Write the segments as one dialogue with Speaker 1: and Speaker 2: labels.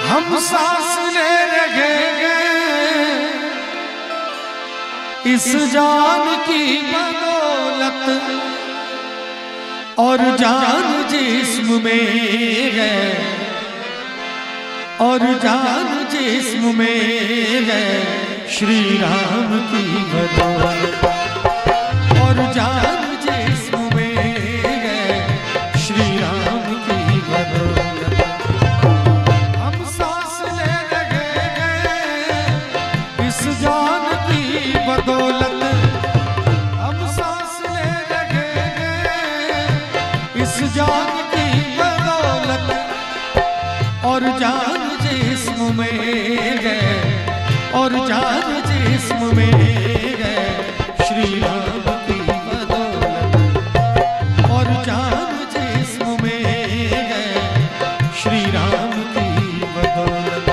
Speaker 1: हम सांस ले रहे इस जान की बदौलत, और जान जिस्म में है, और जान जिस्म में है श्री राम की बदौलत, और जान जिस्म में है श्री राम की बदौलत। हम सांस ले रहे हैं इस जान की बदौलत, हम सांस ले रहे हैं इस जान की बदौलत, और जान जिस्म में है, और जान जिस्म में है श्री राम की बदौलत, और जान जिस्म में है श्री राम की बदौलत।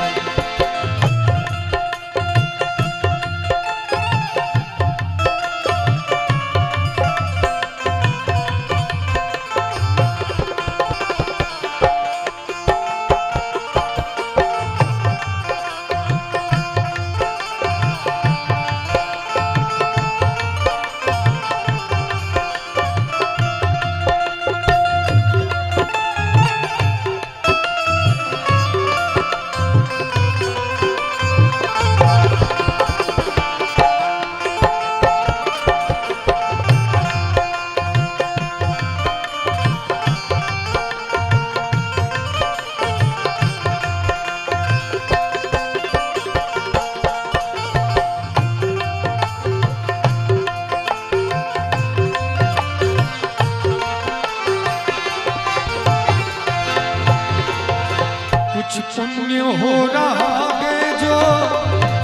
Speaker 1: पुण्य हो रहा है जो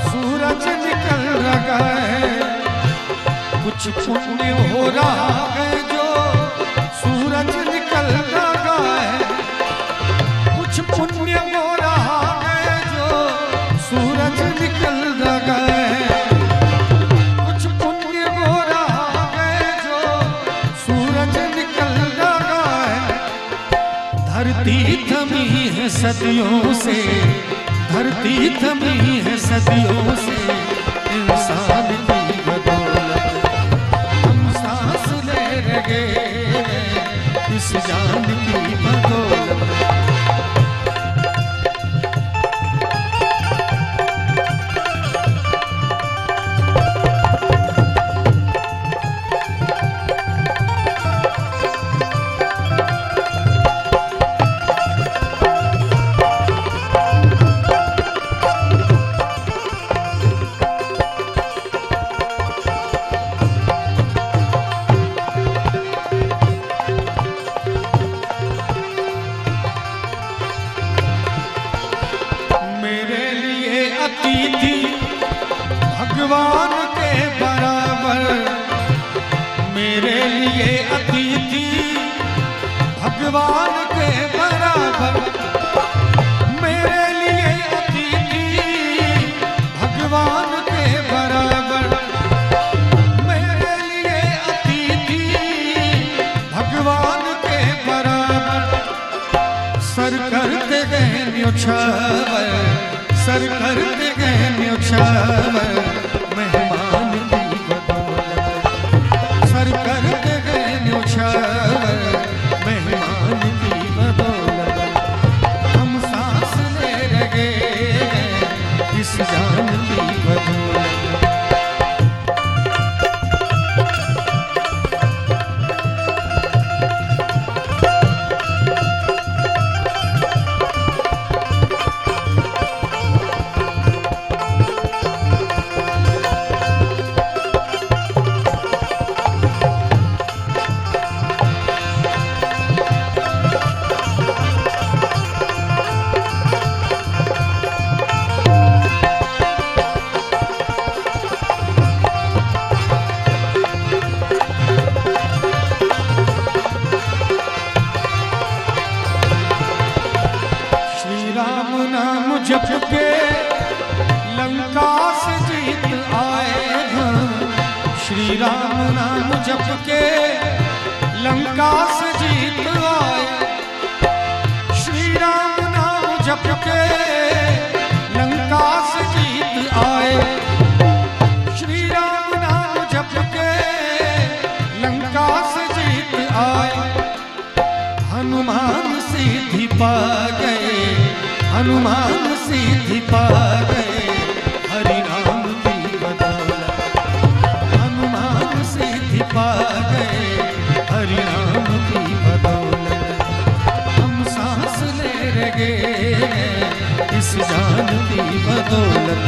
Speaker 1: सूरज निकल रहा है, कुछ पुण्य हो रहा है जो सूरज निकल रहा है, कुछ पुण्य हो रहा है जो सूरज निकल रहा है, कुछ पुण्य हो रहा है जो सूरज निकल रहा है। धरती थमी है सदियों से, धरती थमी है सदियों से इंसान की बदौलत, हम सांस ले रहे हैं इस जान की बदौलत। भगवान के बराबर, मेरे लिए अतिथि भगवान के बराबर, मेरे लिए अतिथि भगवान के बराबर, मेरे लिए अतिथि भगवान के बराबर। सर करते गए न्योछावर, सर करते गए न्योछावर मेहमान की बदौलत, सर करते गए न्योछावर मेहमान की बदौलत। हम सांस ले रहे हैं इस जान की बदौलत। जप के लंका से जीत आए, श्री राम नाम जप के लंका से जीत आए, श्री राम नाम जप के गए, हनुमान सिद्धि पा गए, हरि नाम की बदौलत। हनुमान सिद्धि पा गए, हरि नाम की बदौलत। हम सांस ले रहे इस जान की बदौलत।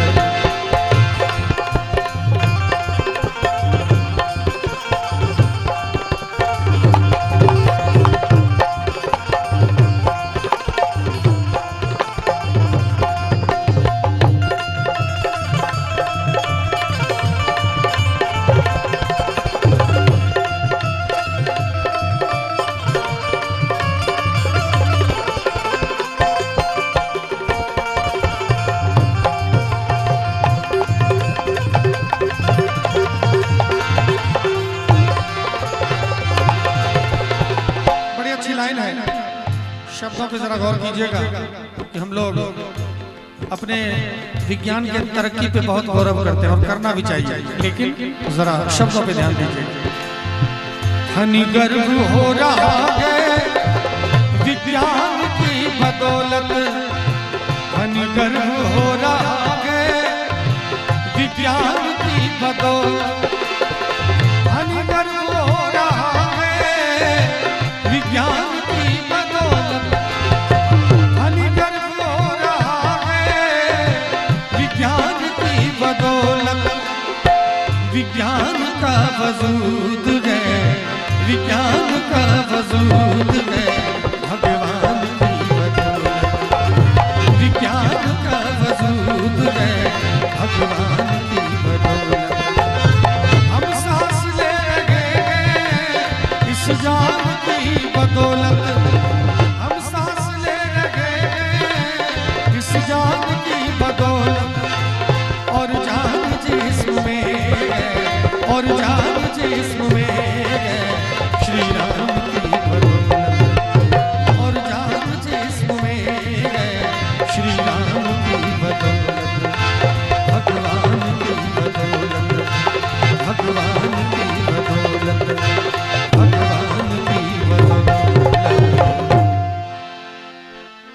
Speaker 1: शब्दों पे जरा गौर कीजिएगा कि हम लोग अपने विज्ञान के तरक्की पे बहुत गौरव करते हैं और करना भी चाहिए, लेकिन जरा शब्दों पे ध्यान दीजिए। धनी गर्भ हो रहा है विज्ञान की बदौलत। धनी गर्भ हो रहा है विज्ञान की बदौलत। धनी गर्भ हो रहा है विज्ञान की बदौलत। धनी गर्भ हो रहा है विज्ञान की बदौलत। विज्ञान का वजूद है, विज्ञान का वजूद है, भगवान की बदौलत। विज्ञान का वजूद है, भगवान की बदौलत। हम सांस ले रहे हैं इस जान की बदौलत। हम सांस ले रहे हैं इस जान की बदौलत। और जान जिस्म में है, और जान जिस्म